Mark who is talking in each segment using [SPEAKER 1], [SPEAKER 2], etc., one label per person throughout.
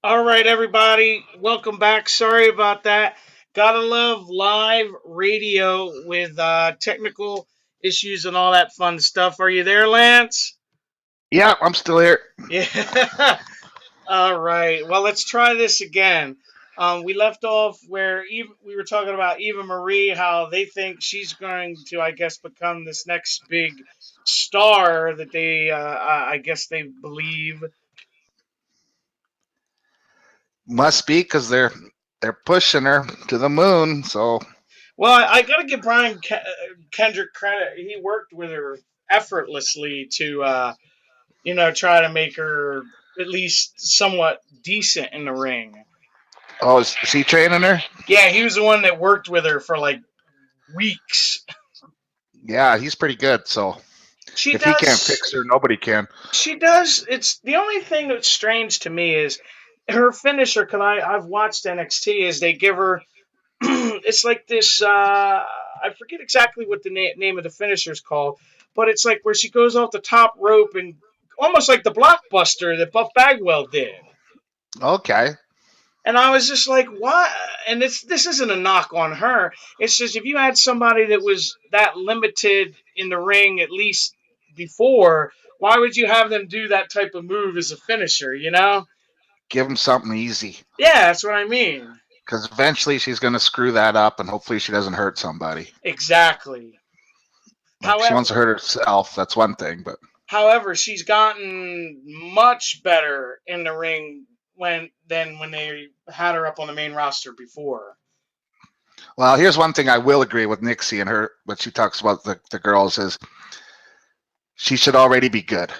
[SPEAKER 1] All right, everybody, welcome back. Sorry about that. Gotta love live radio with technical issues and all that fun stuff. Are you there, Lance?
[SPEAKER 2] Yeah, I'm still here.
[SPEAKER 1] Yeah. All right. Well, let's try this again. We left off where we were talking about Eva Marie, how they think she's going to, I guess, become this next big star that I guess, they believe.
[SPEAKER 2] Must be because they're pushing her to the moon. So,
[SPEAKER 1] Well, I got to give Kendrick credit. He worked with her effortlessly to, try to make her at least somewhat decent in the ring.
[SPEAKER 2] oh, is he training her?
[SPEAKER 1] Yeah, he was the one that worked with her for like weeks.
[SPEAKER 2] Yeah, he's pretty good. So
[SPEAKER 1] She
[SPEAKER 2] if he can't
[SPEAKER 1] does.
[SPEAKER 2] fix her, nobody can.
[SPEAKER 1] She does. It's the only thing that's strange to me is her finisher. Cause I've watched NXT. Is they give her it's like this. I forget exactly what the name of the finisher is called, but it's like where she goes off the top rope and almost like the blockbuster that Buff Bagwell did.
[SPEAKER 2] Okay,
[SPEAKER 1] And I was just like, what? And this isn't a knock on her. It's just if you had somebody that was that limited in the ring at least before, why would you have them do that type of move as a finisher?
[SPEAKER 2] give him something easy
[SPEAKER 1] Yeah, that's what I mean.
[SPEAKER 2] because eventually she's going to screw that up, and hopefully she doesn't hurt somebody.
[SPEAKER 1] Exactly.
[SPEAKER 2] Like she
[SPEAKER 1] However,
[SPEAKER 2] wants to hurt herself. That's one thing, but
[SPEAKER 1] However, she's gotten much better in the ring when they had her up on the main roster before.
[SPEAKER 2] well, here's one thing I will agree with Nixie and her. What she talks about the girls is she should already be good.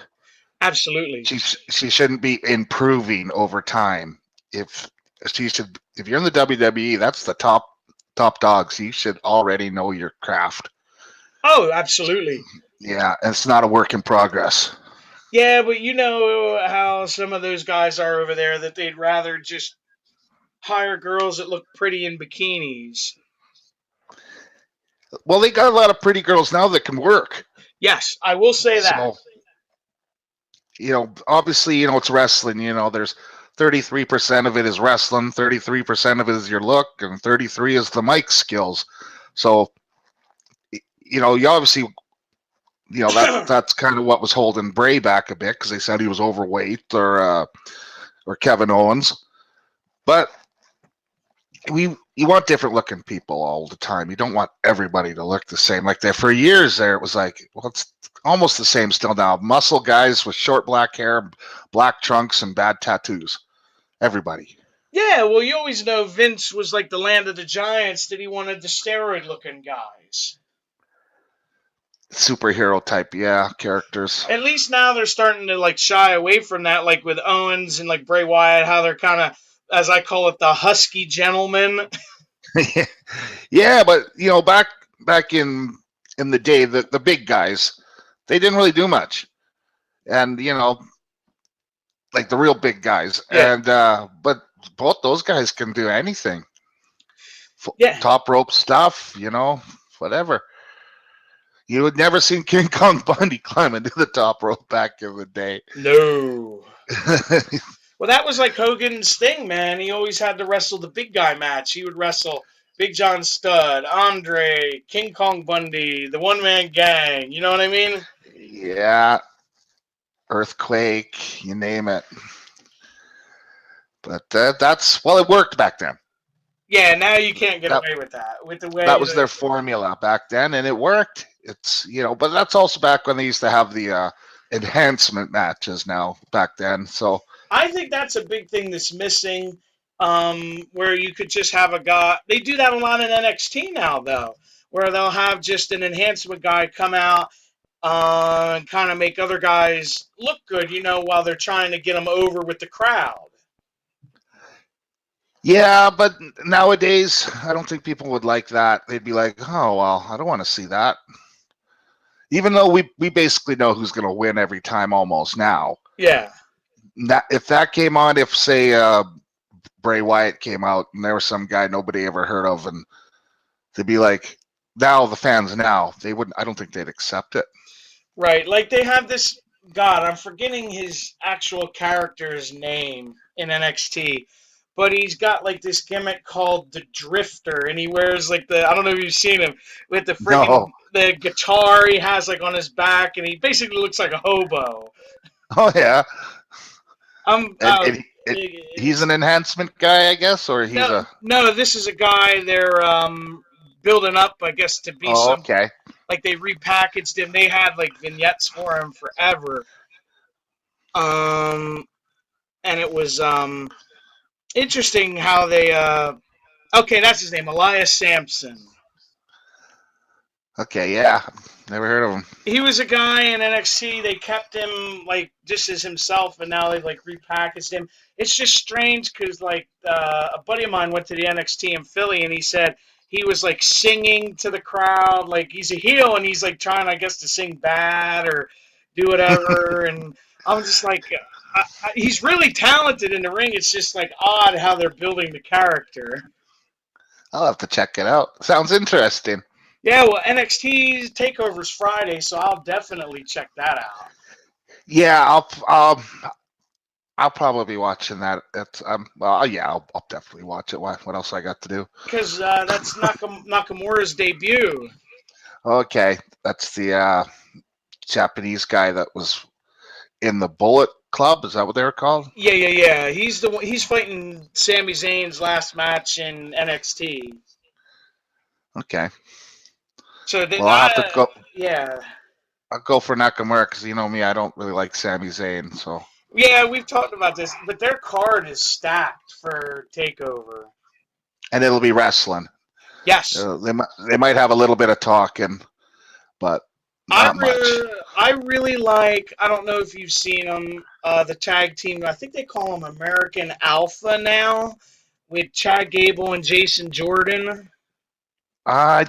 [SPEAKER 1] Absolutely.
[SPEAKER 2] She shouldn't be improving over time. If if you're in the WWE, that's the top dogs. You should already know your craft.
[SPEAKER 1] Oh, absolutely.
[SPEAKER 2] Yeah, and it's not a work in progress.
[SPEAKER 1] Yeah, but you know how some of those guys are over there that they'd rather just hire girls that look pretty in bikinis.
[SPEAKER 2] Well, they got a lot of pretty girls now that can work.
[SPEAKER 1] Yes, I will say that.
[SPEAKER 2] So, obviously, it's wrestling. There's 33% of it is wrestling, 33% of it is your look, and 33 is the mic skills. So, you obviously that's kind of what was holding Bray back a bit because they said he was overweight or Kevin Owens. But you want different looking people all the time. You don't want everybody to look the same. Like there for years there, it was like, well, it's almost the same still now. Muscle guys with short black hair, black trunks, and bad tattoos. Everybody.
[SPEAKER 1] Yeah, well, you always know Vince was like the land of the giants that he wanted the steroid looking guys.
[SPEAKER 2] Superhero type, yeah, characters.
[SPEAKER 1] At least now they're starting to like shy away from that, like with Owens and like Bray Wyatt, how they're kind of, as I call it, the husky gentleman.
[SPEAKER 2] Yeah, but back in the day, the big guys, they didn't really do much. And like the real big guys.
[SPEAKER 1] Yeah,
[SPEAKER 2] And but both those guys can do anything.
[SPEAKER 1] yeah.
[SPEAKER 2] Top rope stuff, whatever. You had never seen King Kong Bundy climb into the top rope back in the day.
[SPEAKER 1] No. Well, that was like Hogan's thing, man. He always had to wrestle the big guy match. He would wrestle Big John Studd, Andre, King Kong Bundy, the One Man Gang. You know what I mean?
[SPEAKER 2] Yeah, earthquake, you name it. But that's well, it worked back then.
[SPEAKER 1] Yeah, now you can't get
[SPEAKER 2] That
[SPEAKER 1] away with that. With the
[SPEAKER 2] that
[SPEAKER 1] way
[SPEAKER 2] was their
[SPEAKER 1] that
[SPEAKER 2] formula back then, and it worked. It's but that's also back when they used to have the enhancement matches. Now back then, so
[SPEAKER 1] I think that's a big thing that's missing. Where you could just have a guy. They do that a lot in NXT now, though, where they'll have just an enhancement guy come out and kind of make other guys look good, while they're trying to get them over with the crowd.
[SPEAKER 2] yeah. But nowadays, I don't think people would like that. They'd be like, oh well, I don't want to see that. Even though we basically know who's going to win every time almost now.
[SPEAKER 1] Yeah,
[SPEAKER 2] That if that came on, if say Bray Wyatt came out and there was some guy nobody ever heard of, and they'd be like, now the fans now they wouldn't. I don't think they'd accept it.
[SPEAKER 1] right. Like they have this. God, I'm forgetting his actual character's name in NXT, but he's got like this gimmick called the Drifter, and he wears like the I don't know if you've seen him with the
[SPEAKER 2] No.
[SPEAKER 1] friggin' the guitar he has like on his back, and he basically looks like a hobo.
[SPEAKER 2] Oh yeah.
[SPEAKER 1] I'm
[SPEAKER 2] And he's an enhancement guy, I guess, or he's
[SPEAKER 1] no
[SPEAKER 2] a.
[SPEAKER 1] no, this is a guy they're building up, I guess, to be
[SPEAKER 2] Oh,
[SPEAKER 1] some
[SPEAKER 2] okay.
[SPEAKER 1] like they repackaged him. They had like vignettes for him forever. Um, and it was interesting how they okay, that's his name, Elias Sampson.
[SPEAKER 2] Okay, yeah. Never heard of him.
[SPEAKER 1] He was a guy in NXT. They kept him like just as himself, and now they've like repackaged him. It's just strange because like a buddy of mine went to the NXT in Philly, and he said he was like singing to the crowd, like he's a heel, and he's like trying, I guess, to sing bad or do whatever. And I'm just like, he's really talented in the ring. It's just like odd how they're building the character.
[SPEAKER 2] I'll have to check it out. Sounds interesting.
[SPEAKER 1] Yeah, well, NXT Takeover's Friday, so I'll definitely check that out.
[SPEAKER 2] Yeah, I'll probably be watching that. It's well, yeah, I'll definitely watch it. What else I got to do?
[SPEAKER 1] Because that's Nakamura's debut.
[SPEAKER 2] Okay, that's the Japanese guy that was in the Bullet Club. Is that what they were called?
[SPEAKER 1] Yeah, yeah, yeah. He's the one. He's fighting Sami Zayn's last match in NXT.
[SPEAKER 2] Okay.
[SPEAKER 1] So
[SPEAKER 2] Well, I'll have to go.
[SPEAKER 1] yeah,
[SPEAKER 2] I'll go for Nakamura because you know me, I don't really like Sami Zayn. So,
[SPEAKER 1] yeah. We've talked about this, but their card is stacked for Takeover.
[SPEAKER 2] and it'll be wrestling.
[SPEAKER 1] Yes,
[SPEAKER 2] They might have a little bit of talking, but not much.
[SPEAKER 1] I really like. I don't know if you've seen them. The tag team. I think they call them American Alpha now, with Chad Gable and Jason Jordan.
[SPEAKER 2] I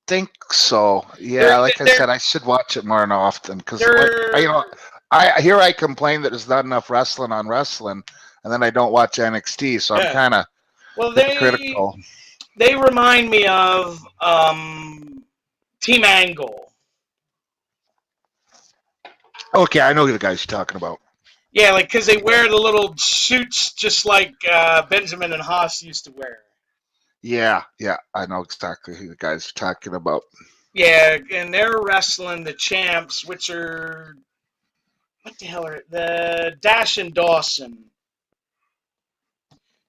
[SPEAKER 2] think so.
[SPEAKER 1] They're
[SPEAKER 2] Yeah, like I
[SPEAKER 1] they're
[SPEAKER 2] said, I should watch it more often because, like,
[SPEAKER 1] they're
[SPEAKER 2] I complain that there's not enough wrestling on wrestling, and then I don't watch NXT, so I'm
[SPEAKER 1] yeah.
[SPEAKER 2] kind of
[SPEAKER 1] Well,
[SPEAKER 2] hypocritical.
[SPEAKER 1] they remind me of Team Angle.
[SPEAKER 2] Okay, I know who the guys you're talking about.
[SPEAKER 1] Yeah, like because they wear the little suits just like Benjamin and Haas used to wear.
[SPEAKER 2] Yeah, yeah, I know exactly who the guys you're talking about.
[SPEAKER 1] Yeah, and they're wrestling the champs, which are what the hell are the Dash and Dawson?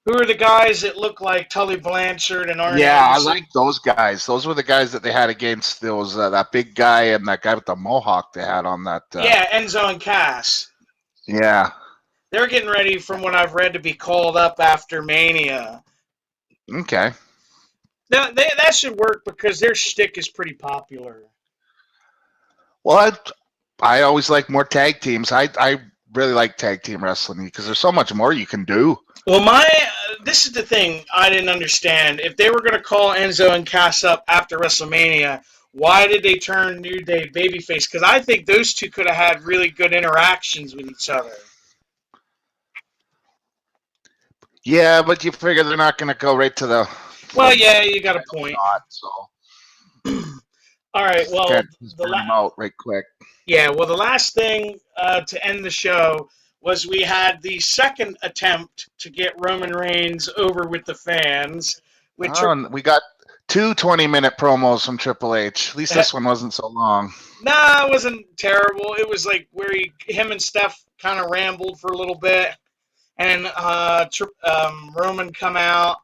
[SPEAKER 1] Who are the guys that look like Tully Blanchard and Arn
[SPEAKER 2] Yeah, I like
[SPEAKER 1] Anderson?
[SPEAKER 2] those guys. Those were the guys that they had against those that big guy and that guy with the mohawk they had on that.
[SPEAKER 1] Yeah, Enzo and Cass.
[SPEAKER 2] Yeah.
[SPEAKER 1] They're getting ready, from what I've read, to be called up after Mania.
[SPEAKER 2] Okay.
[SPEAKER 1] Now, that should work because their shtick is pretty popular.
[SPEAKER 2] Well, I always like more tag teams. I really like tag team wrestling because there's so much more you can do.
[SPEAKER 1] Well, this is the thing I didn't understand. If they were going to call Enzo and Cass up after WrestleMania, why did they turn New Day babyface? Because I think those two could have had really good interactions with each other.
[SPEAKER 2] Yeah, but you figure they're not going to go right to
[SPEAKER 1] Well,
[SPEAKER 2] the
[SPEAKER 1] yeah, you got a point.
[SPEAKER 2] shot, so
[SPEAKER 1] All right. Well,
[SPEAKER 2] can't just burn them out right quick.
[SPEAKER 1] yeah. Well, the last thing to end the show was we had the second attempt to get Roman Reigns over with the fans, which
[SPEAKER 2] Oh, and we got two 20-minute promos from Triple H. At least this one wasn't so long.
[SPEAKER 1] nah, it wasn't terrible. It was like where him and Steph kind of rambled for a little bit, and Roman come out,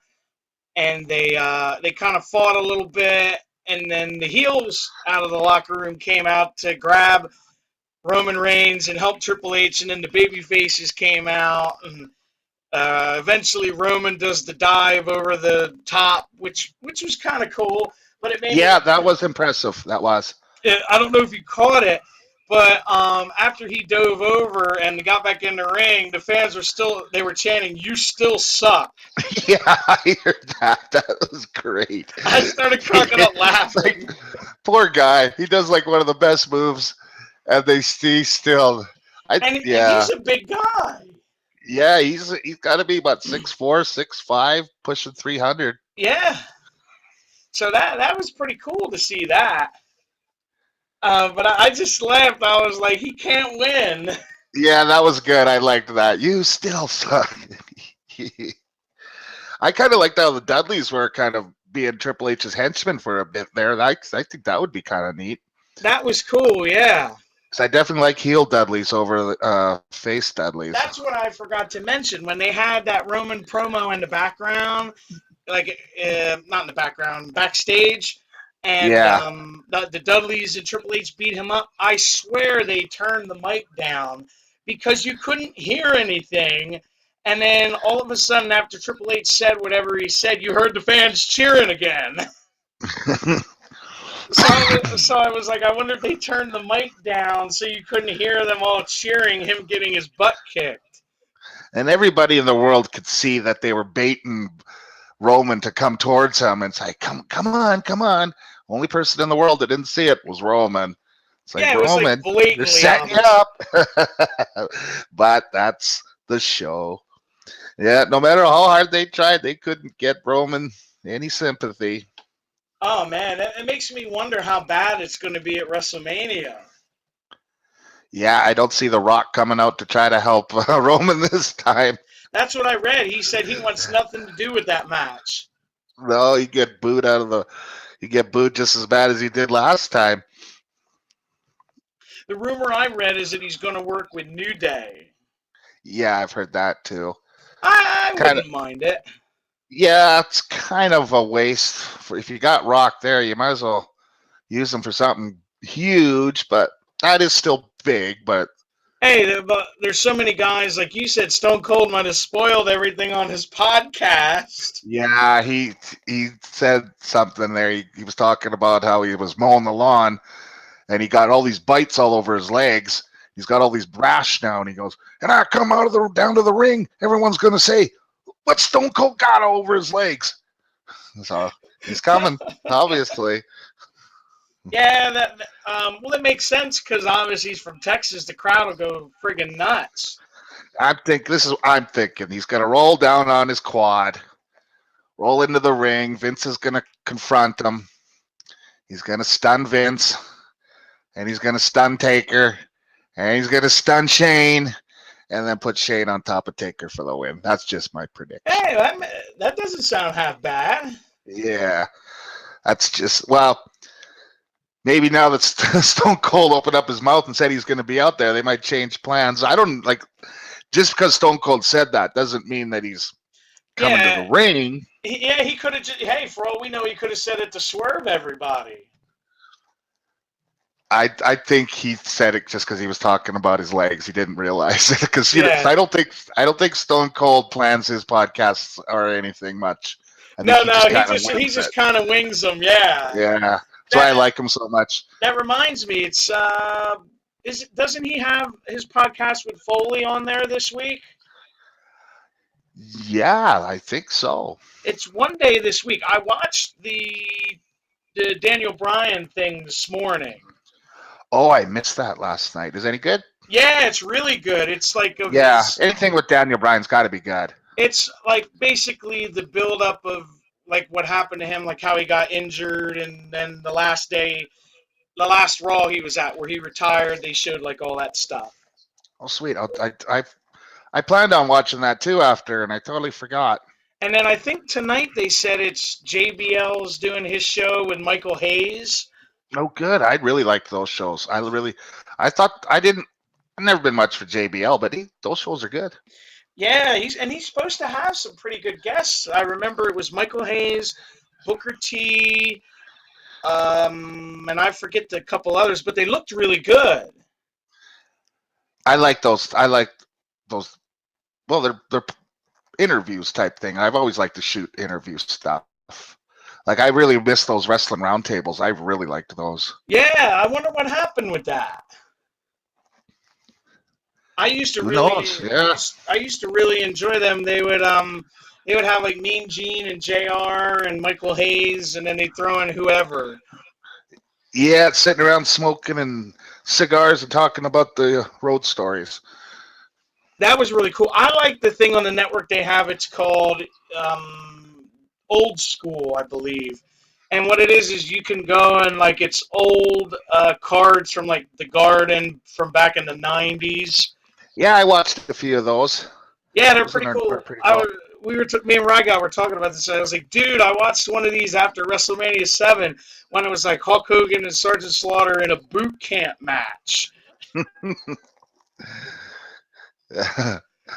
[SPEAKER 1] and they kind of fought a little bit, and then the heels out of the locker room came out to grab Roman Reigns and help Triple H, and then the baby faces came out, and eventually Roman does the dive over the top, which was kind of cool, but it made me.
[SPEAKER 2] Yeah, that was impressive. That was.
[SPEAKER 1] I don't know if you caught it, but after he dove over and got back in the ring, the fans were chanting, "You still suck."
[SPEAKER 2] Yeah, I heard that. That was great.
[SPEAKER 1] I started cracking up laughing.
[SPEAKER 2] Like, poor guy. He does like one of the best moves, and they still.
[SPEAKER 1] And
[SPEAKER 2] Yeah,
[SPEAKER 1] he's a big guy.
[SPEAKER 2] yeah. He's 'got to be about 6'4", 6'5", pushing 300.
[SPEAKER 1] Yeah. So that was pretty cool to see that. But I just laughed. I was like, he can't win.
[SPEAKER 2] Yeah, that was good. I liked that. You still suck. I kind of liked how the Dudleys were kind of being Triple H's henchmen for a bit there. I think that would be kind of neat.
[SPEAKER 1] That was cool, yeah.
[SPEAKER 2] Because I definitely like heel Dudleys over face Dudleys.
[SPEAKER 1] That's what I forgot to mention. When they had that Roman promo in the background, like not in the background, backstage, and
[SPEAKER 2] Yeah.
[SPEAKER 1] the Dudleys and Triple H beat him up. I swear they turned the mic down because you couldn't hear anything. And then all of a sudden, after Triple H said whatever he said, you heard the fans cheering again. So I was like, I wonder if they turned the mic down so you couldn't hear them all cheering him getting his butt kicked.
[SPEAKER 2] And everybody in the world could see that they were baiting Roman to come towards him and say, come on, come on. Only person in the world that didn't see it was Roman. It's like,
[SPEAKER 1] Yeah, it was like
[SPEAKER 2] Roman, they're
[SPEAKER 1] blatantly
[SPEAKER 2] setting you
[SPEAKER 1] obvious.
[SPEAKER 2] up. But that's the show. Yeah, no matter how hard they tried, they couldn't get Roman any sympathy.
[SPEAKER 1] Oh man, it makes me wonder how bad it's going to be at WrestleMania.
[SPEAKER 2] Yeah, I don't see The Rock coming out to try to help Roman this time.
[SPEAKER 1] That's what I read. He said he wants nothing to do with that match.
[SPEAKER 2] No, he get booed out of the. He get booed just as bad as he did last time.
[SPEAKER 1] The rumor I read is that he's going to work with New Day.
[SPEAKER 2] Yeah, I've heard that too.
[SPEAKER 1] I
[SPEAKER 2] Kind of.
[SPEAKER 1] wouldn't mind it.
[SPEAKER 2] Yeah, it's kind of a waste. If you got Rock there, you might as well use him for something huge. But that is still big. But
[SPEAKER 1] Hey, but there's so many guys, like you said, Stone Cold might have spoiled everything on his podcast.
[SPEAKER 2] yeah, he said something there. He was talking about how he was mowing the lawn and he got all these bites all over his legs. He's got all these rash now, and he goes, and I come out of the down to the ring. Everyone's gonna say, "What Stone Cold got all over his legs?" So he's coming, obviously.
[SPEAKER 1] Yeah, well, it makes sense because obviously he's from Texas. The crowd will go friggin' nuts.
[SPEAKER 2] I'm thinking. He's gonna roll down on his quad, roll into the ring. Vince is gonna confront him. He's gonna stun Vince, and he's gonna stun Taker, and he's gonna stun Shane, and then put Shane on top of Taker for the win. That's just my prediction.
[SPEAKER 1] Hey, that doesn't sound half bad.
[SPEAKER 2] Yeah, that's just maybe now that Stone Cold opened up his mouth and said he's going to be out there, they might change plans. I don't like just because Stone Cold said that doesn't mean that he's coming to the
[SPEAKER 1] Yeah,
[SPEAKER 2] ring.
[SPEAKER 1] he could have. Hey, for all we know, he could have said it to swerve everybody.
[SPEAKER 2] I think he said it just because he was talking about his legs. He didn't realize it because
[SPEAKER 1] Yeah.
[SPEAKER 2] I don't think Stone Cold plans his podcasts or anything much. I think
[SPEAKER 1] No,
[SPEAKER 2] he
[SPEAKER 1] no,
[SPEAKER 2] just
[SPEAKER 1] he
[SPEAKER 2] kind of
[SPEAKER 1] just he
[SPEAKER 2] wings it.
[SPEAKER 1] just kind of wings them. Yeah.
[SPEAKER 2] Yeah, that's why I
[SPEAKER 1] That
[SPEAKER 2] like him so much.
[SPEAKER 1] that reminds me. It's doesn't he have his podcast with Foley on there this week?
[SPEAKER 2] Yeah, I think so.
[SPEAKER 1] It's one day this week. I watched the Daniel Bryan thing this morning.
[SPEAKER 2] Oh, I missed that last night. Is any good?
[SPEAKER 1] Yeah, it's really good. It's like of
[SPEAKER 2] Yeah,
[SPEAKER 1] his.
[SPEAKER 2] anything with Daniel Bryan's got to be good.
[SPEAKER 1] It's like basically the build up of like what happened to him, like how he got injured, and then the last day, the last Raw he was at where he retired. They showed like all that stuff.
[SPEAKER 2] Oh, sweet. I planned on watching that too after, and I totally forgot.
[SPEAKER 1] And then I think tonight they said it's JBL's doing his show with Michael Hayes.
[SPEAKER 2] Oh, good. I really liked those shows. I thought I didn't. I've never been much for JBL, but those shows are good.
[SPEAKER 1] Yeah, he's supposed to have some pretty good guests. I remember it was Michael Hayes, Booker T, and I forget the couple others, but they looked really good.
[SPEAKER 2] I like those. I like those. Well, they're interviews type thing. I've always liked to shoot interview stuff. Like I really miss those wrestling roundtables. I really liked those.
[SPEAKER 1] Yeah, I wonder what happened with that.
[SPEAKER 2] Who knows? Yeah.
[SPEAKER 1] I used to really enjoy them. They would have like Mean Gene and JR and Michael Hayes, and then they throw in whoever.
[SPEAKER 2] Yeah, sitting around smoking and cigars and talking about the road stories.
[SPEAKER 1] That was really cool. I like the thing on the network they have. It's called Old School, I believe. And what it is you can go and like it's old cards from like the Garden from back in the '90s.
[SPEAKER 2] Yeah, I watched a few of those.
[SPEAKER 1] Yeah, they're
[SPEAKER 2] Those
[SPEAKER 1] pretty
[SPEAKER 2] are
[SPEAKER 1] cool.
[SPEAKER 2] pretty cool.
[SPEAKER 1] Me and Rygot were talking about this. I was like, dude, I watched one of these after WrestleMania 7 when it was like Hulk Hogan and Sergeant Slaughter in a boot camp match.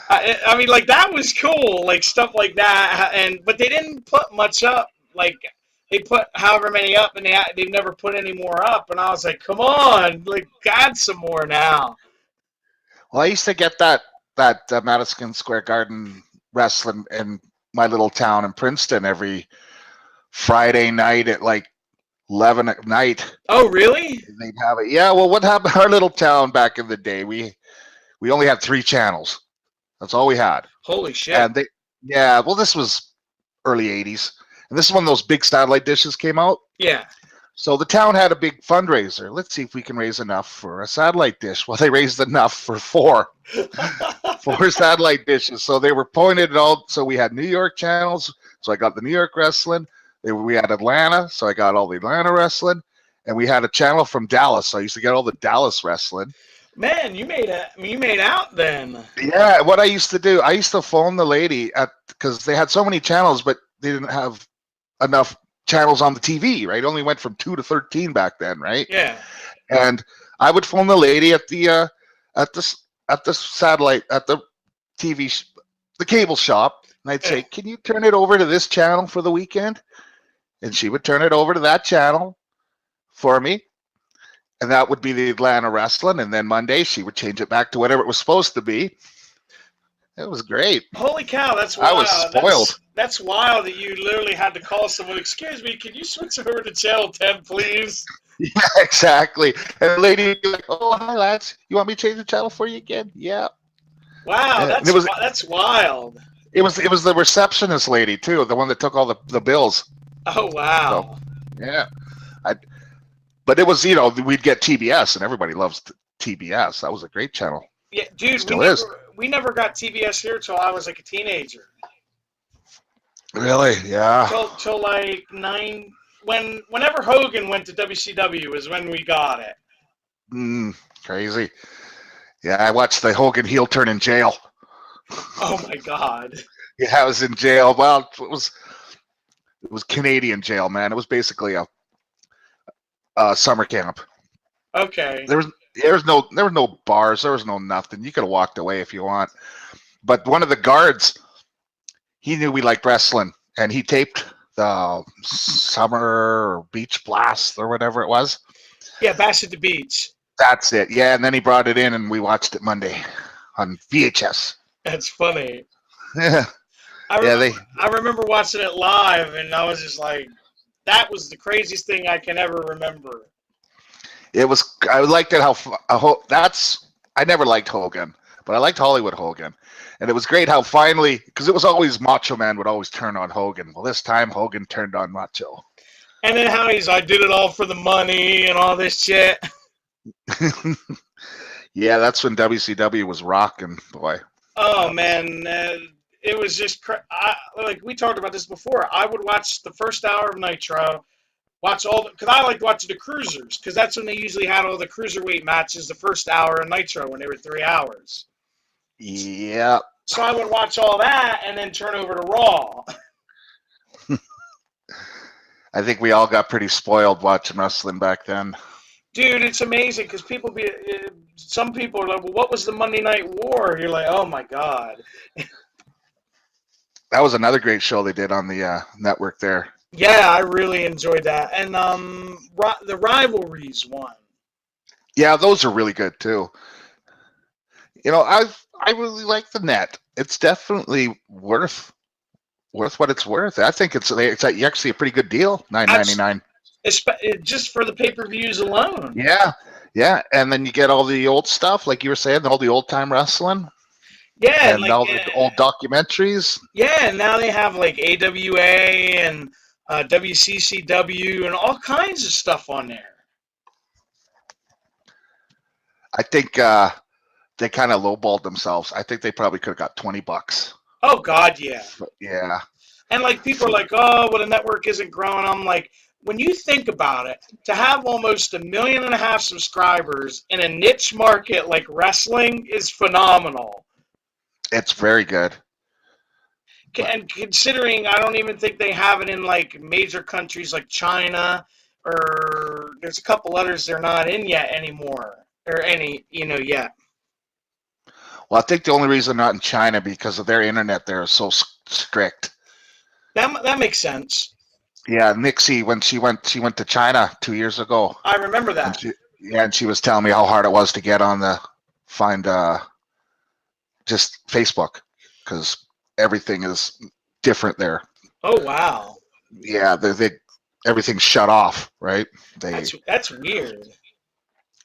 [SPEAKER 1] I mean, like that was cool, like stuff like that. And but they didn't put much up. Like they put however many up, and they've never put any more up. And I was like, come on, like add some more now.
[SPEAKER 2] Well, I used to get that Madison Square Garden wrestling in my little town in Princeton every Friday night at like 11 at night.
[SPEAKER 1] Oh, really?
[SPEAKER 2] They'd have it. Yeah. Well, what happened? Our little town back in the day, we only had 3 channels. That's all we had.
[SPEAKER 1] Holy shit!
[SPEAKER 2] And they, yeah. Well, this was early '80s, and this is when those big satellite dishes came out.
[SPEAKER 1] Yeah.
[SPEAKER 2] So the town had a big fundraiser. Let's see if we can raise enough for a satellite dish. Well, they raised enough for four satellite dishes. So they were pointed out. So we had New York channels. So I got the New York wrestling. We had Atlanta. So I got all the Atlanta wrestling. And we had a channel from Dallas. So I used to get all the Dallas wrestling.
[SPEAKER 1] Man, you made out then.
[SPEAKER 2] Yeah, what I used to do, I used to phone the lady because they had so many channels, but they didn't have enough channels on the TV, right? It only went from 2 to 13 back then, right?
[SPEAKER 1] Yeah.
[SPEAKER 2] And I would phone the lady at the satellite at the TV the cable shop, and I'd say, "Can you turn it over to this channel for the weekend?" And she would turn it over to that channel for me, and that would be the Atlanta wrestling. And then Monday she would change it back to whatever it was supposed to be. It was great.
[SPEAKER 1] Holy cow, that's
[SPEAKER 2] I was
[SPEAKER 1] wild.
[SPEAKER 2] spoiled.
[SPEAKER 1] That's wild that you literally had to call someone. Excuse me, can you switch over to channel 10, please?
[SPEAKER 2] Yeah, exactly. And the lady would be like, "Oh, hi lads, you want me to change the channel for you again?" Yeah.
[SPEAKER 1] Wow,
[SPEAKER 2] And it was
[SPEAKER 1] that's wild.
[SPEAKER 2] it was the receptionist lady too, the one that took all the bills.
[SPEAKER 1] Oh
[SPEAKER 2] So
[SPEAKER 1] wow.
[SPEAKER 2] yeah, I, but it was we'd get TBS, and everybody loves TBS. That was a great channel.
[SPEAKER 1] Yeah, dude,
[SPEAKER 2] Still is.
[SPEAKER 1] we never got TBS here till I was like a teenager.
[SPEAKER 2] Really? Yeah.
[SPEAKER 1] Till like whenever Hogan went to WCW is when we got it.
[SPEAKER 2] Crazy. Yeah, I watched the Hogan heel turn in jail.
[SPEAKER 1] Oh my god.
[SPEAKER 2] Yeah, I was in jail. Well, it was Canadian jail, man. It was basically a summer camp.
[SPEAKER 1] Okay.
[SPEAKER 2] There was no bars. There was no nothing. You could have walked away if you want. But one of the guards, he knew we liked wrestling, and he taped the Summer Beach Blast or whatever it was.
[SPEAKER 1] Yeah, Bash at the Beach.
[SPEAKER 2] That's it. Yeah, and then he brought it in, and we watched it Monday on VHS.
[SPEAKER 1] That's funny.
[SPEAKER 2] Yeah, yeah.
[SPEAKER 1] I remember watching it live, and I was just like, that was the craziest thing I can ever remember.
[SPEAKER 2] It was. I liked it I never liked Hogan, but I liked Hollywood Hogan, and it was great how finally, because it was always Macho Man would always turn on Hogan. Well, this time Hogan turned on Macho.
[SPEAKER 1] And then how I did it all for the money and all this shit.
[SPEAKER 2] Yeah, that's when WCW was rocking, boy.
[SPEAKER 1] Oh man, it was just like we talked about this before. I would watch the first hour of Nitro, watch because I like watching the cruisers because that's when they usually had all the cruiserweight matches. The first hour of Nitro when they were 3 hours.
[SPEAKER 2] Yeah.
[SPEAKER 1] So I would watch all that and then turn over to Raw.
[SPEAKER 2] I think we all got pretty spoiled watching wrestling back then.
[SPEAKER 1] Dude, it's amazing because some people are like, well, what was the Monday Night War? You're like, oh my god.
[SPEAKER 2] That was another great show they did on the network there.
[SPEAKER 1] Yeah, I really enjoyed that, and the rivalries one.
[SPEAKER 2] Yeah, those are really good too. I really like the net. It's definitely worth what it's worth. I think it's actually a pretty good deal. $9.99.
[SPEAKER 1] Just for the pay-per-views alone.
[SPEAKER 2] Yeah, yeah, and then you get all the old stuff, like you were saying, all the old time wrestling.
[SPEAKER 1] Yeah,
[SPEAKER 2] and all the old documentaries.
[SPEAKER 1] Yeah, now they have like AWA and WCCW and all kinds of stuff on there.
[SPEAKER 2] I think they kind of lowballed themselves. I think they probably could have got $20.
[SPEAKER 1] Oh God, yeah.
[SPEAKER 2] But, yeah.
[SPEAKER 1] And like people are like, oh, well, the network isn't growing. I'm like, when you think about it, to have almost 1.5 million subscribers in a niche market like wrestling is phenomenal.
[SPEAKER 2] It's very good. But
[SPEAKER 1] And considering I don't even think they have it in like major countries like China, or there's a couple others they're not in yet anymore, or any, yet.
[SPEAKER 2] well, I think the only reason not in China because of their internet there is so strict.
[SPEAKER 1] That makes sense.
[SPEAKER 2] Yeah, Nixie when she went to China 2 years ago,
[SPEAKER 1] I remember
[SPEAKER 2] and
[SPEAKER 1] that.
[SPEAKER 2] she was telling me how hard it was to get on the find just Facebook because everything is different there.
[SPEAKER 1] Oh wow.
[SPEAKER 2] Yeah, they everything's shut off, right? They
[SPEAKER 1] That's weird.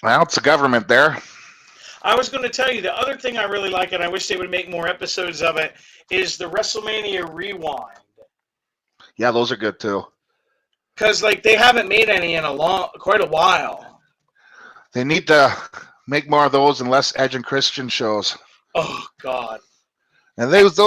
[SPEAKER 2] well, it's the government there.
[SPEAKER 1] I was going to tell you the other thing I really like, and I wish they would make more episodes of it, is the WrestleMania Rewind.
[SPEAKER 2] Yeah, those are good too.
[SPEAKER 1] Because like they haven't made any in quite a while.
[SPEAKER 2] They need to make more of those and less Edge and Christian shows.
[SPEAKER 1] Oh God.
[SPEAKER 2] And those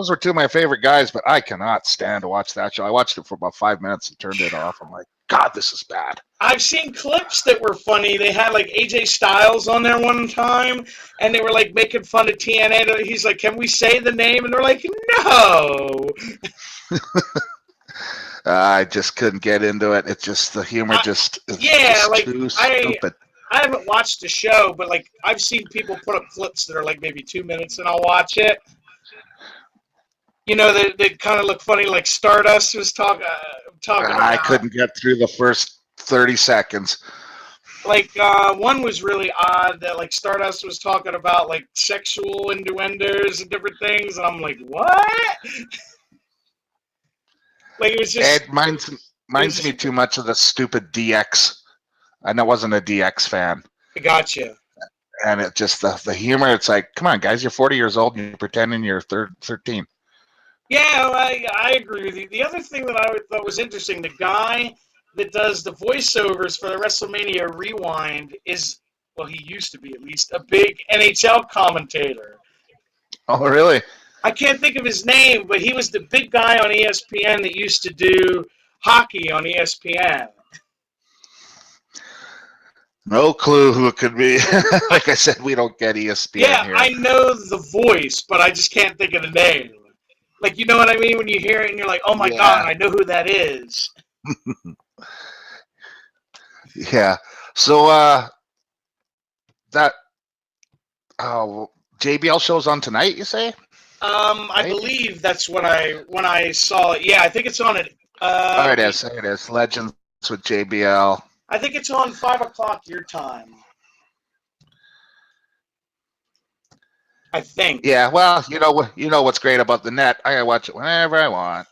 [SPEAKER 2] were two of my favorite guys, but I cannot stand to watch that show. I watched it for about 5 minutes and turned it off. I'm like, God, this is bad.
[SPEAKER 1] I've seen clips that were funny. They had like AJ Styles on there one time, and they were like making fun of TNA. He's like, "Can we say the name?" And they're like, "No."
[SPEAKER 2] I just couldn't get into it. It's just the humor just
[SPEAKER 1] Yeah, like
[SPEAKER 2] too stupid.
[SPEAKER 1] I haven't watched the show, but like I've seen people put up clips that are like maybe 2 minutes, and I'll watch it. They kind of look funny. Like Stardust was talking
[SPEAKER 2] I
[SPEAKER 1] about.
[SPEAKER 2] couldn't get through the first 30 seconds.
[SPEAKER 1] Like one was really odd that like Stardust was talking about like sexual innuendos and different things, and I'm like, what? Like it was just.
[SPEAKER 2] It reminds me too much of the stupid DX. I wasn't a DX fan.
[SPEAKER 1] I gotcha.
[SPEAKER 2] And it just the humor. It's like, come on, guys, you're 40 years old and you're pretending you're 13.
[SPEAKER 1] Yeah, I agree with you. The other thing that I thought was interesting, the guy that does the voiceovers for the WrestleMania Rewind is, well, he used to be at least, a big NHL commentator.
[SPEAKER 2] Oh, really?
[SPEAKER 1] I can't think of his name, but he was the big guy on ESPN that used to do hockey on ESPN.
[SPEAKER 2] No clue who it could be. Like I said, we don't get ESPN
[SPEAKER 1] Yeah,
[SPEAKER 2] here.
[SPEAKER 1] I know the voice, but I just can't think of the name. Like, you know what I mean? When you hear it and you're like, oh my God,
[SPEAKER 2] Yeah.
[SPEAKER 1] I know who that is.
[SPEAKER 2] Yeah. So that JBL show's on tonight, you say?
[SPEAKER 1] I
[SPEAKER 2] Maybe?
[SPEAKER 1] believe that's when I saw it. Yeah, I think it's on it.
[SPEAKER 2] Oh, it is. It is. Legends with JBL.
[SPEAKER 1] I think it's on 5 o'clock your time. I think.
[SPEAKER 2] Yeah, well, you know what's great about the net. I can watch it whenever I want.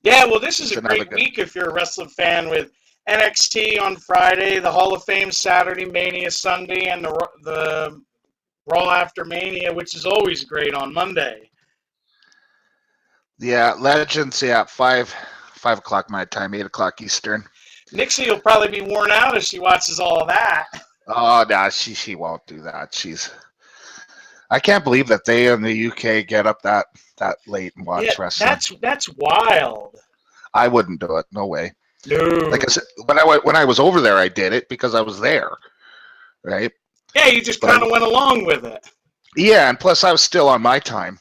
[SPEAKER 1] Yeah, well, this is
[SPEAKER 2] It's
[SPEAKER 1] a
[SPEAKER 2] another
[SPEAKER 1] great
[SPEAKER 2] good.
[SPEAKER 1] week if you're a wrestling fan with NXT on Friday, the Hall of Fame Saturday, Mania Sunday, and the Raw after Mania, which is always great on Monday.
[SPEAKER 2] Yeah, Legends. Yeah, 5 o'clock my time, 8 o'clock Eastern.
[SPEAKER 1] Nixie will probably be worn out if she watches all of that.
[SPEAKER 2] Oh no, she won't do that. I can't believe that they in the UK get up that late and
[SPEAKER 1] Yeah,
[SPEAKER 2] watch wrestling.
[SPEAKER 1] that's wild.
[SPEAKER 2] I wouldn't do it. No way. Like I
[SPEAKER 1] No.
[SPEAKER 2] said, when I was over there, I did it because I was there, right?
[SPEAKER 1] Yeah, you just
[SPEAKER 2] But
[SPEAKER 1] kind of went along with it.
[SPEAKER 2] yeah, and plus I was still on my time.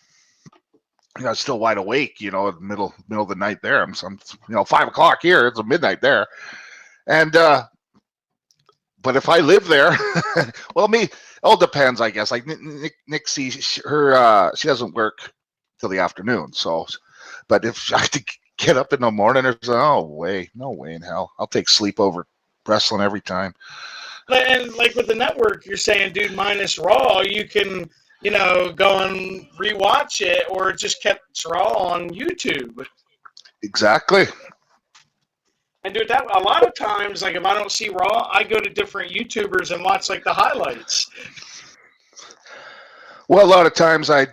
[SPEAKER 2] I was still wide awake, in the middle of the night there. I'm 5 o'clock here. It's midnight there, and but if I live there, well, me, it all depends, I guess. Like Nixie, she doesn't work till the afternoon, so. But if I had to get up in the morning, there's no way in hell. I'll take sleep over wrestling every time.
[SPEAKER 1] And like with the network, you're saying, dude, minus Raw, you can, go and rewatch it, or just catch Raw on YouTube.
[SPEAKER 2] Exactly.
[SPEAKER 1] And dude, that a lot of times, like if I don't see Raw, I go to different YouTubers and watch like the highlights.
[SPEAKER 2] Well, a lot of times I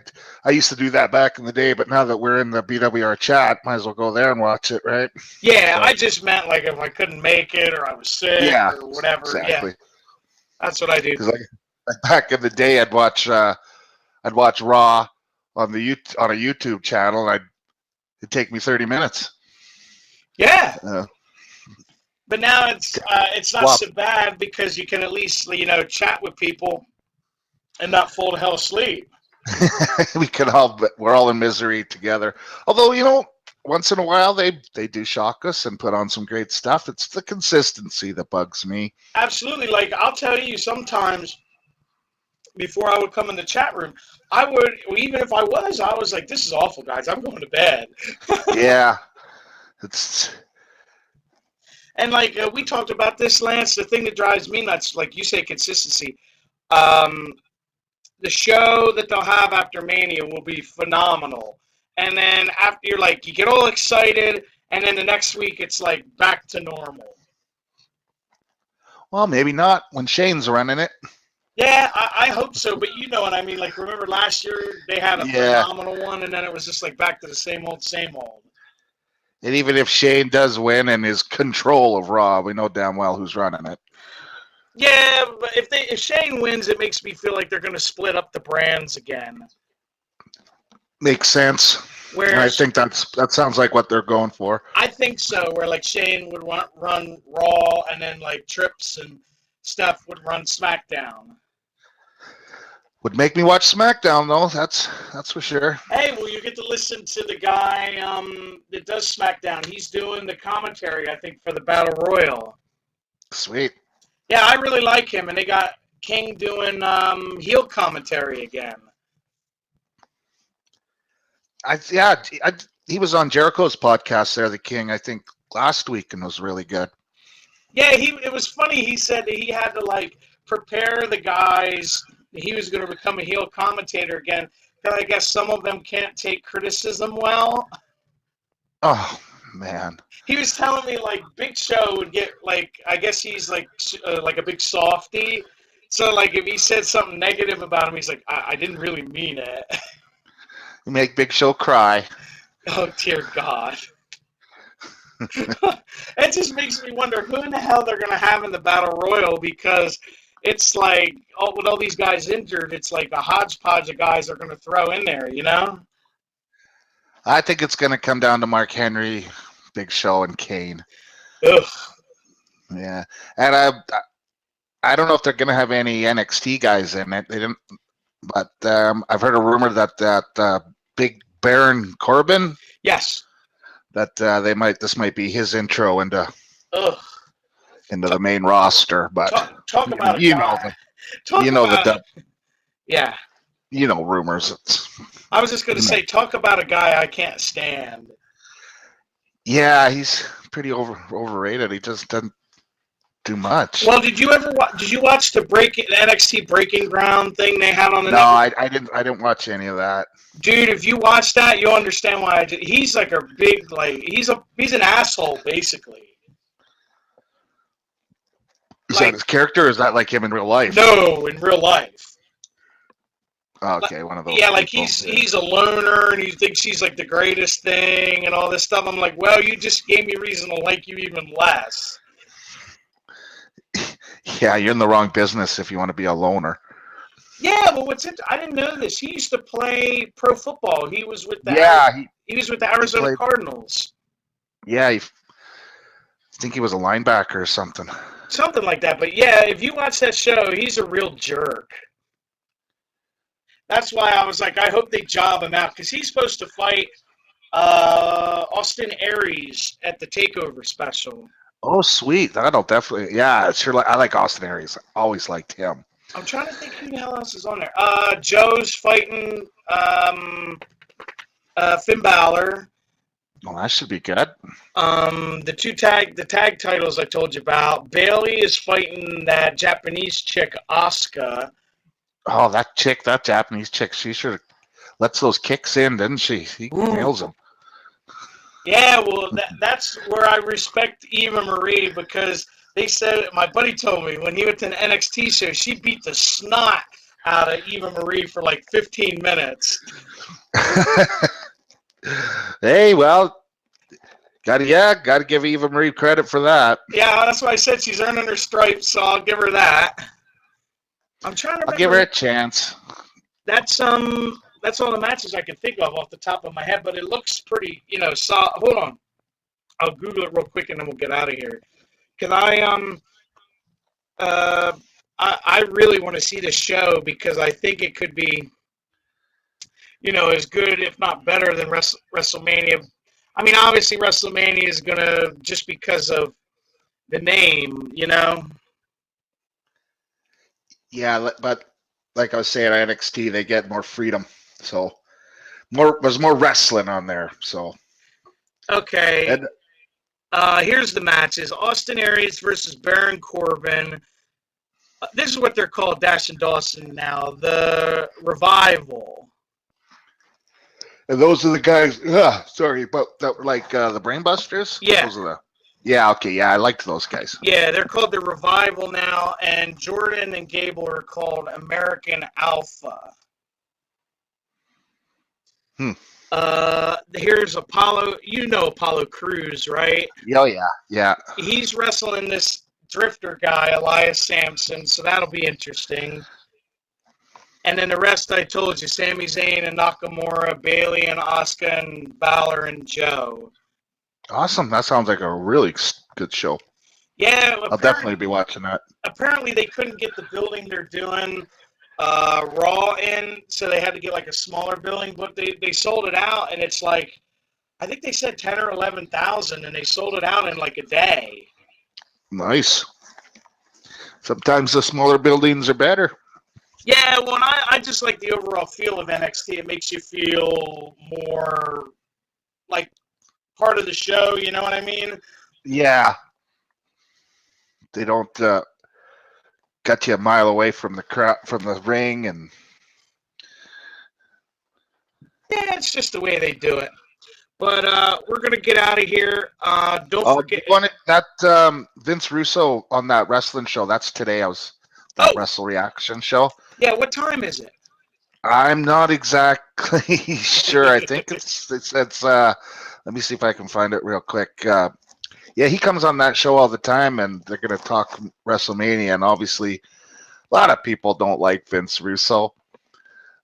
[SPEAKER 2] used to do that back in the day, but now that we're in the BWR chat, might as well go there and watch it, right?
[SPEAKER 1] Yeah,
[SPEAKER 2] So,
[SPEAKER 1] I just meant like if I couldn't make it or I was sick
[SPEAKER 2] yeah,
[SPEAKER 1] or whatever.
[SPEAKER 2] exactly.
[SPEAKER 1] Yeah, that's what I do.
[SPEAKER 2] Because like back in the day, I'd watch Raw on a YouTube channel, and it'd take me 30 minutes.
[SPEAKER 1] Yeah. But now it's not
[SPEAKER 2] Well,
[SPEAKER 1] so bad because you can at least chat with people and not fall the hell asleep.
[SPEAKER 2] we're all in misery together. Although, once in a while they do shock us and put on some great stuff. It's the consistency that bugs me.
[SPEAKER 1] Absolutely. Like I'll tell you, sometimes before I would come in the chat room, I would, even if I was like, this is awful, guys. I'm going to bed.
[SPEAKER 2] Yeah, it's
[SPEAKER 1] And like we talked about this, Lance, the thing that drives me nuts, like you say, consistency. Um, the show that they'll have after Mania will be phenomenal. And then after you're like, you get all excited, and then the next week it's like back to normal.
[SPEAKER 2] well, maybe not when Shane's running it.
[SPEAKER 1] Yeah, I hope so. But you know what I mean. Like, remember last year they had a
[SPEAKER 2] Yeah,
[SPEAKER 1] phenomenal one, and then it was just like back to the same old, same old.
[SPEAKER 2] and even if Shane does win and is control of Raw, we know damn well who's running it.
[SPEAKER 1] Yeah, but if Shane wins, it makes me feel like they're going to split up the brands again.
[SPEAKER 2] Makes sense. And I
[SPEAKER 1] Whereas
[SPEAKER 2] think that sounds like what they're going for.
[SPEAKER 1] I think so, where like Shane would run Raw, and then like Trips and stuff would run SmackDown.
[SPEAKER 2] Would make me watch SmackDown though. That's for sure.
[SPEAKER 1] Hey, well, you get to listen to the guy that does SmackDown. He's doing the commentary, I think, for the Battle Royal.
[SPEAKER 2] Sweet.
[SPEAKER 1] Yeah, I really like him, and they got King doing heel commentary again.
[SPEAKER 2] He was on Jericho's podcast there, the King, I think last week, and was really good.
[SPEAKER 1] Yeah, it was funny. He said that he had to like prepare the guys. He was going to become a heel commentator again. Because I guess some of them can't take criticism well.
[SPEAKER 2] Oh man,
[SPEAKER 1] He was telling me like Big Show would get like, I guess he's like a big softy. So like if he said something negative about him, he's like, I didn't really mean it.
[SPEAKER 2] you make Big Show cry.
[SPEAKER 1] Oh dear God. It just makes me wonder who in the hell they're going to have in the Battle Royal, because it's like, with all these guys injured, it's like a hodgepodge of guys they're going to throw in there, you know?
[SPEAKER 2] I think it's going to come down to Mark Henry, Big Show, and Kane.
[SPEAKER 1] Ugh.
[SPEAKER 2] Yeah, and I don't know if they're going to have any NXT guys in it. They didn't, but I've heard a rumor that Big Baron Corbin,
[SPEAKER 1] Yes.
[SPEAKER 2] that this might be his intro into
[SPEAKER 1] Ugh.
[SPEAKER 2] the main roster. But
[SPEAKER 1] Talk about a
[SPEAKER 2] you know
[SPEAKER 1] guy.
[SPEAKER 2] the
[SPEAKER 1] Talk about, yeah.
[SPEAKER 2] rumors.
[SPEAKER 1] I was just going to say, talk about a guy I can't stand.
[SPEAKER 2] Yeah, he's pretty overrated. He just doesn't do much.
[SPEAKER 1] Well, did you watch the NXT Breaking Ground thing they had on the
[SPEAKER 2] No,
[SPEAKER 1] network?
[SPEAKER 2] I didn't watch any of that.
[SPEAKER 1] Dude, if you watch that, you'll understand why I did. He's like a big, like, he's an asshole, basically.
[SPEAKER 2] Is that
[SPEAKER 1] Like,
[SPEAKER 2] his character, or is that like him in real life?
[SPEAKER 1] no, in real life.
[SPEAKER 2] Okay, one of those.
[SPEAKER 1] Yeah, like
[SPEAKER 2] people.
[SPEAKER 1] he's a loner, and he thinks he's like the greatest thing and all this stuff. I'm like, well, you just gave me reason to like you even less.
[SPEAKER 2] Yeah, you're in the wrong business if you want to be a loner.
[SPEAKER 1] Yeah, but I didn't know this. He used to play pro football. He was with he was with the Arizona Cardinals.
[SPEAKER 2] Yeah, I think he was a linebacker or something.
[SPEAKER 1] Something like that. But yeah, if you watch that show, he's a real jerk. That's why I was like, I hope they job him out, because he's supposed to fight Austin Aries at the Takeover special.
[SPEAKER 2] Oh, sweet. That'll definitely. Yeah, sure. I like Austin Aries. Always liked him.
[SPEAKER 1] I'm trying to think who the hell else is on there. Joe's fighting Finn Balor.
[SPEAKER 2] Well, that should be good.
[SPEAKER 1] The tag titles I told you about. Bailey is fighting that Japanese chick Asuka.
[SPEAKER 2] Oh, that Japanese chick, she sure lets those kicks in, doesn't she? She nails them.
[SPEAKER 1] Yeah, well, that's where I respect Eva Marie, because they said, my buddy told me when he went to an NXT show, she beat the snot out of Eva Marie for like 15 minutes.
[SPEAKER 2] Hey, well, gotta give Eva Marie credit for that.
[SPEAKER 1] Yeah, that's why I said she's earning her stripes, so I'll give her that. I'm trying to remember.
[SPEAKER 2] I'll give her a chance.
[SPEAKER 1] That's all the matches I can think of off the top of my head, but it looks pretty, solid. Hold on. I'll Google it real quick and then we'll get out of here. Cause uh, I really want to see the show because I think it could be, as good, if not better than WrestleMania. I mean, obviously WrestleMania is gonna, just because of the name.
[SPEAKER 2] Yeah, but like I was saying, NXT they get more freedom, so there's more wrestling on there. So
[SPEAKER 1] Okay,
[SPEAKER 2] and
[SPEAKER 1] here's the matches: Austin Aries versus Baron Corbin. This is what they're called, Dash and Dawson now. The Revival.
[SPEAKER 2] those are the guys. Sorry, but that were like the Brainbusters.
[SPEAKER 1] Yeah,
[SPEAKER 2] Those are the. Yeah, okay, yeah, I liked those guys.
[SPEAKER 1] yeah, they're called the Revival now, and Jordan and Gable are called American Alpha.
[SPEAKER 2] Hmm.
[SPEAKER 1] Here's Apollo. You know Apollo Crews, right?
[SPEAKER 2] Oh yeah, yeah.
[SPEAKER 1] He's wrestling this drifter guy, Elias Sampson, so that'll be interesting. And then the rest I told you: Sami Zayn and Nakamura, Bailey and Asuka, and Balor and Joe.
[SPEAKER 2] Awesome. That sounds like a really good show.
[SPEAKER 1] Yeah,
[SPEAKER 2] I'll definitely be watching that.
[SPEAKER 1] apparently they couldn't get the building they're doing Raw in, so they had to get like a smaller building. But they sold it out, and it's like, I think they said 10 or 11,000, and they sold it out in like a day.
[SPEAKER 2] Nice. Sometimes the smaller buildings are better.
[SPEAKER 1] Yeah, well, and I just like the overall feel of NXT. It makes you feel more like part of the show. You know what I mean?
[SPEAKER 2] Yeah, they don't got you a mile away from the ring, and
[SPEAKER 1] Yeah, it's just the way they do it. But we're gonna get out of here. Don't
[SPEAKER 2] you
[SPEAKER 1] forget.
[SPEAKER 2] want it that Vince Russo on that wrestling show? That's today. I was that
[SPEAKER 1] Oh,
[SPEAKER 2] Wrestle Reaction show.
[SPEAKER 1] yeah. What time is it?
[SPEAKER 2] I'm not exactly sure. I think it's let me see if I can find it real quick. Yeah, he comes on that show all the time, and they're going to talk WrestleMania. And obviously, a lot of people don't like Vince Russo,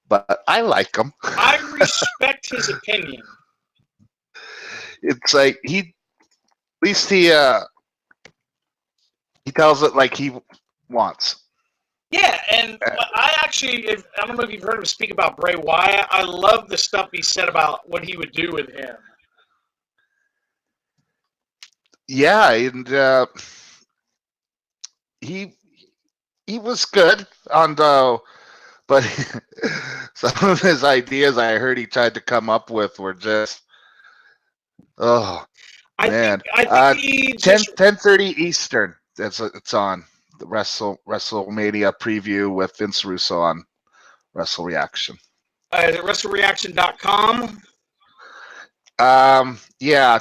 [SPEAKER 2] but I like him.
[SPEAKER 1] I respect his opinion.
[SPEAKER 2] It's like at least he tells it like he wants.
[SPEAKER 1] Yeah, and
[SPEAKER 2] Uh,
[SPEAKER 1] I actually, I don't know if you've heard him speak about Bray Wyatt. I love the stuff he said about what he would do with him.
[SPEAKER 2] yeah, and he he was good on the, but some of his ideas I heard he tried to come up with were just, oh
[SPEAKER 1] I think
[SPEAKER 2] man.
[SPEAKER 1] I think he
[SPEAKER 2] 10
[SPEAKER 1] just
[SPEAKER 2] 10:30 Eastern. It's on the WrestleMania preview with Vince Russo on Wrestle Reaction.
[SPEAKER 1] WrestleReaction.com.
[SPEAKER 2] Yeah,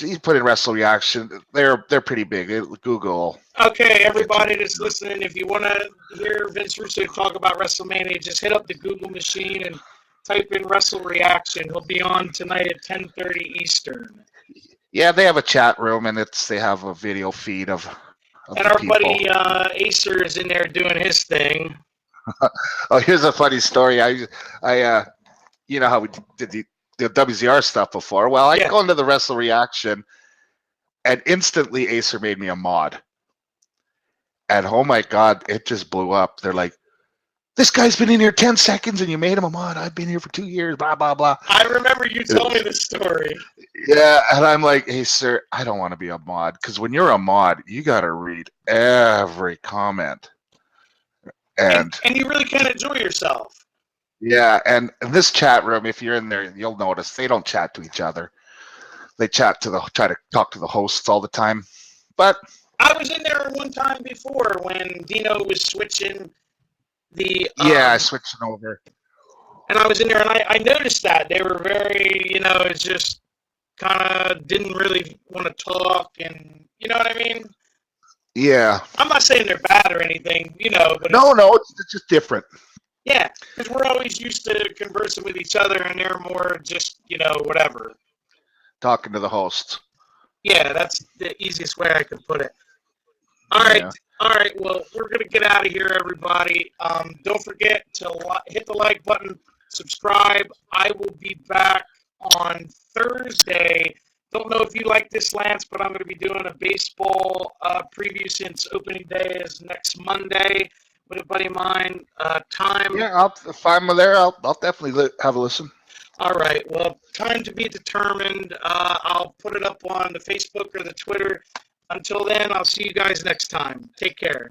[SPEAKER 2] you put in Wrestle Reaction. They're pretty big. Google.
[SPEAKER 1] Okay,
[SPEAKER 2] Get you.
[SPEAKER 1] everybody that's listening, if you want to hear Vince Russo talk about WrestleMania, just hit up the Google machine and type in Wrestle Reaction. He'll be on tonight at 10:30 Eastern.
[SPEAKER 2] Yeah, they have a chat room, and they have a video feed of
[SPEAKER 1] And
[SPEAKER 2] the
[SPEAKER 1] our
[SPEAKER 2] people.
[SPEAKER 1] buddy Acer is in there doing his thing.
[SPEAKER 2] Oh, here's a funny story. I you know how we did the WZR stuff before. Well, I
[SPEAKER 1] Yeah.
[SPEAKER 2] go into the Wrestle Reaction, and instantly Acer made me a mod. And oh my god, it just blew up. They're like, "This guy's been in here 10 seconds, and you made him a mod. I've been here for 2 years." Blah blah blah.
[SPEAKER 1] I remember you told me the story.
[SPEAKER 2] Yeah, and I'm like, "Hey, sir, I don't want to be a mod because when you're a mod, you got to read every comment."
[SPEAKER 1] And
[SPEAKER 2] And
[SPEAKER 1] and you really can enjoy yourself.
[SPEAKER 2] yeah, and in this chat room, if you're in there, you'll notice they don't chat to each other. They try to talk to the hosts all the time. But
[SPEAKER 1] I was in there one time before when Dino was switching the
[SPEAKER 2] yeah, I switched it over.
[SPEAKER 1] and I was in there and I noticed that they were very, it's just kind of didn't really want to talk, and you know what I mean?
[SPEAKER 2] Yeah.
[SPEAKER 1] I'm not saying they're bad or anything, but
[SPEAKER 2] No, no, it's just different.
[SPEAKER 1] yeah, because we're always used to conversing with each other and they're more just, whatever.
[SPEAKER 2] Talking to the hosts.
[SPEAKER 1] Yeah, that's the easiest way I could put it. All right.
[SPEAKER 2] Yeah.
[SPEAKER 1] All right. Well, we're going to get out of here, everybody. Don't forget to hit the like button, subscribe. I will be back on Thursday. Don't know if you like this, Lance, but I'm going to be doing a baseball preview since opening day is next Monday. Would anybody mind time?
[SPEAKER 2] Yeah, if I'm there, I'll definitely have a listen.
[SPEAKER 1] All right. Well, time to be determined. I'll put it up on the Facebook or the Twitter. Until then, I'll see you guys next time. Take care.